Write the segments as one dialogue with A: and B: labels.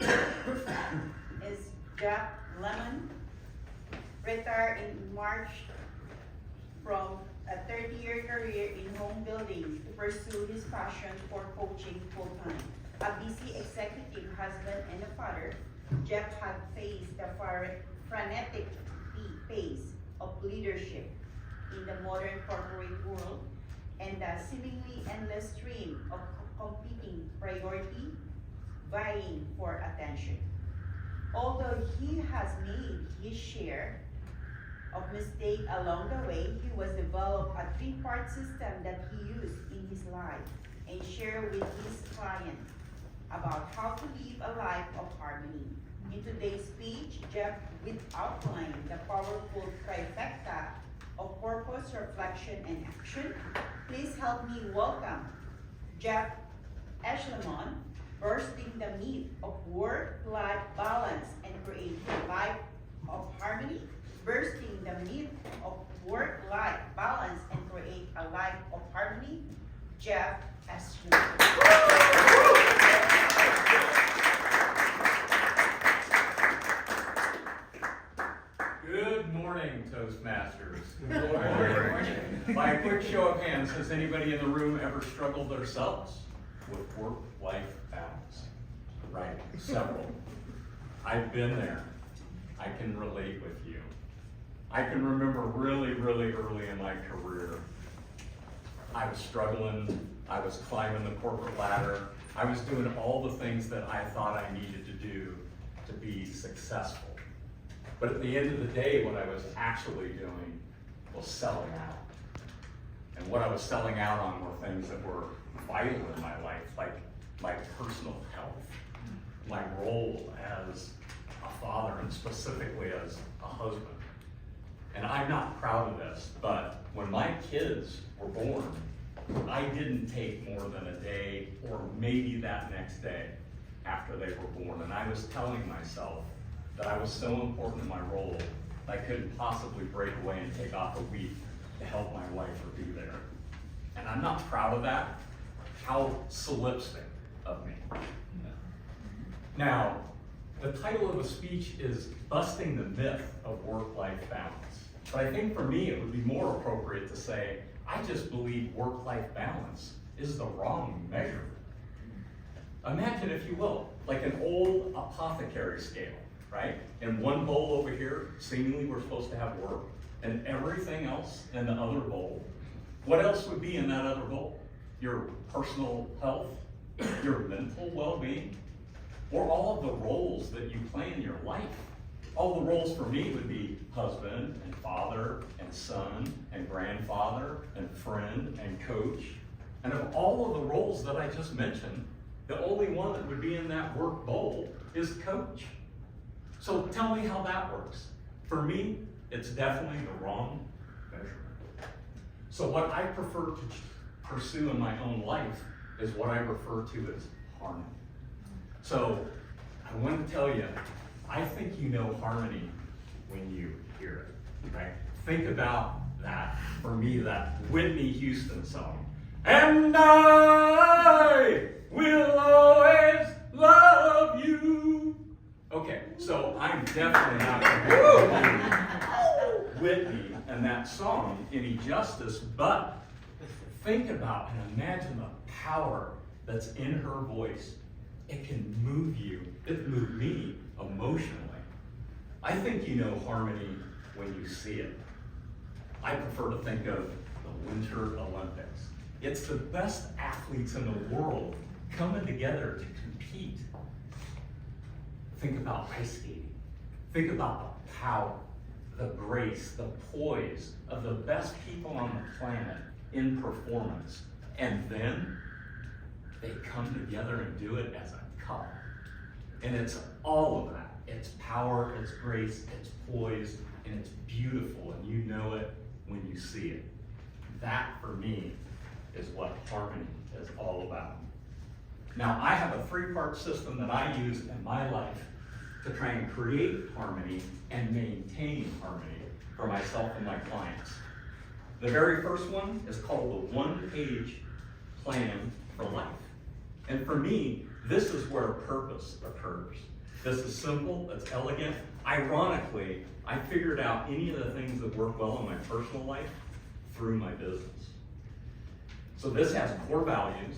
A: is Jack Lemon, retired in March from a 30-year career in home building to pursue his passion for coaching full-time. A busy executive husband and a father, Jeff had faced the frenetic pace of leadership in the modern corporate world and the seemingly endless stream of competing priorities vying for attention. Although he has made his share of mistakes along the way, he was developed a three-part system that he used in his life and shared with his clients about how to live a life of harmony. In today's speech, Jeff will outline the powerful trifecta of purpose, reflection, and action. Please help me welcome Jeff Eshlemon, bursting the myth of work-life balance and create a life of harmony. Bursting the myth of work-life balance and create a life of harmony, Jeff Eshlemon.
B: Good morning, Toastmasters. Good morning. By a quick show of hands, has anybody in the room ever struggled themselves with work-life balance? Right, several. I've been there. I can relate with you. I can remember really early in my career, I was struggling, I was climbing the corporate ladder, I was doing all the things that I thought I needed to do to be successful. But at the end of the day, what I was actually doing was selling out. And what I was selling out on were things that were vital in my life, like my personal health, my role as a father, and specifically as a husband. And I'm not proud of this, but when my kids were born, I didn't take more than a day or maybe that next day after they were born. And I was telling myself that I was so important in my role that I couldn't possibly break away and take off a week to help my wife or be there. And I'm not proud of that. How solipsistic of me. Now, the title of the speech is Busting the Myth of Work-Life Balance. But I think for me, it would be more appropriate to say, I just believe work-life balance is the wrong measure. Imagine, if you will, like an old apothecary scale, right? In one bowl over here, seemingly we're supposed to have work, and everything else in the other bowl. What else would be in that other bowl? Your personal health, your mental well-being, or all of the roles that you play in your life. All the roles for me would be husband and father and son and grandfather and friend and coach. And of all of the roles that I just mentioned, the only one that would be in that work bowl is coach. So tell me how that works. For me, it's definitely the wrong measurement. So what I prefer to pursue in my own life is what I refer to as harmony. So I want to tell you, I think you know harmony when you hear it, right? Think about that, for me, that Whitney Houston song. And I will always love you. Okay, so I'm definitely not going to do Whitney and that song any justice, but think about and imagine the power that's in her voice. It can move you. It moved me emotionally. I think you know harmony when you see it. I prefer to think of the Winter Olympics. It's the best athletes in the world coming together to compete. Think about ice skating. Think about the power, the grace, the poise of the best people on the planet in performance. And then they come together and do it as a couple. And it's all of that. It's power, it's grace, it's poise, and it's beautiful, and you know it when you see it. That, for me, is what harmony is all about. Now, I have a three-part system that I use in my life to try and create harmony and maintain harmony for myself and my clients. The very first one is called the one-page plan for life. And for me, This is where purpose occurs. This is simple, it's elegant. Ironically, I figured out any of the things that work well in my personal life through my business. So this has core values.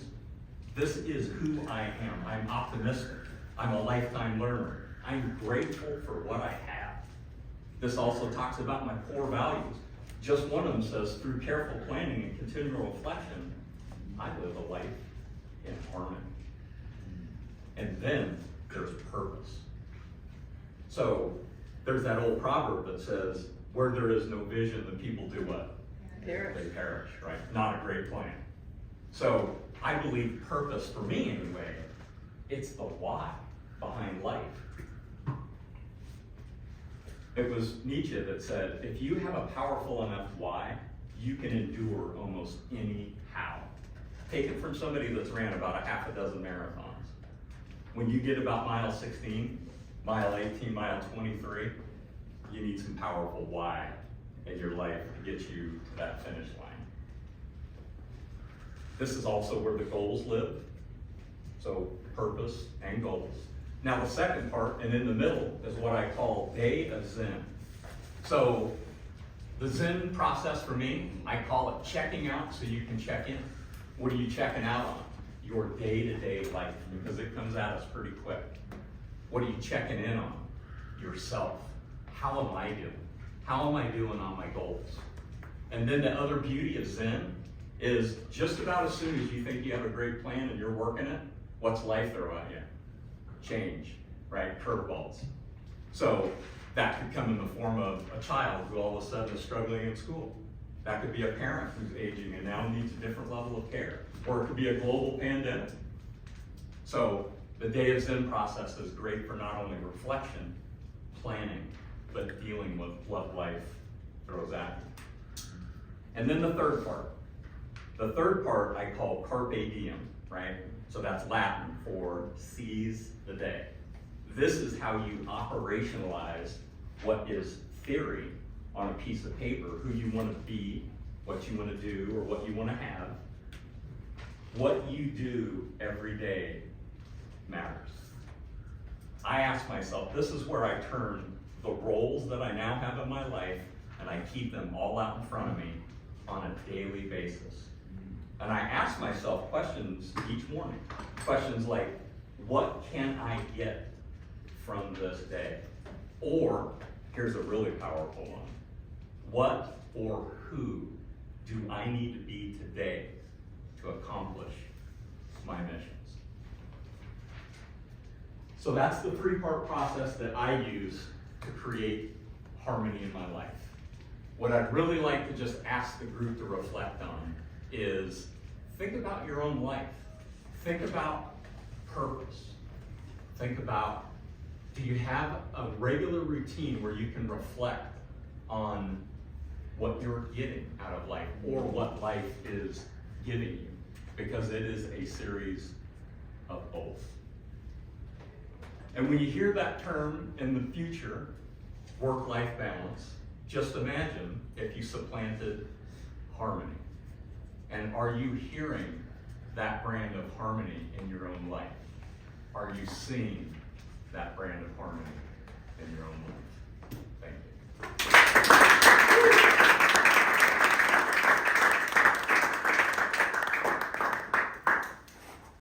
B: This is who I am. I'm optimistic. I'm a lifetime learner. I'm grateful for what I have. This also talks about my core values. Just one of them says, through careful planning and continual reflection, I live a life in harmony. And then there's purpose. So there's that old proverb that says, where there is no vision, the people do what?
A: Perish.
B: They perish, right? Not a great plan. So I believe purpose, for me anyway, it's the why behind life. It was Nietzsche that said, if you have a powerful enough why, you can endure almost any how. Take it from somebody that's ran about a half a dozen marathons. When you get about mile 16, mile 18, mile 23, you need some powerful why in your life to get you to that finish line. This is also where the goals live. So purpose and goals. Now the second part, and in the middle, is what I call day of Zen. So the Zen process for me, I call it checking out so you can check in. What are you checking out on? Your day-to-day life, because it comes at us pretty quick. What are you checking in on? Yourself. How am I doing? How am I doing on my goals? And then the other beauty of Zen is just about as soon as you think you have a great plan and you're working it, what's life throw at you? Change, right? Curveballs. So that could come in the form of a child who all of a sudden is struggling in school. That could be a parent who's aging and now needs a different level of care. Or it could be a global pandemic. So the day of Zen process is great for not only reflection, planning, but dealing with what life throws at you. And then the third part. The third part I call carpe diem, right? So that's Latin for seize the day. This is how you operationalize what is theory on a piece of paper, who you want to be, what you want to do, or what you want to have. What you do every day matters. I ask myself, this is where I turn the roles that I now have in my life, and I keep them all out in front of me on a daily basis. And I ask myself questions each morning. Questions like, what can I get from this day? Or, here's a really powerful one. What or who do I need to be today to accomplish my missions? So that's the three-part process that I use to create harmony in my life. What I'd really like to just ask the group to reflect on is think about your own life. Think about purpose. Think about, do you have a regular routine where you can reflect on what you're getting out of life or what life is giving you? Because it is a series of both. And when you hear that term in the future, work-life balance, just imagine if you supplanted harmony. And are you hearing that brand of harmony in your own life? Are you seeing that brand of harmony in your own life? Thank you.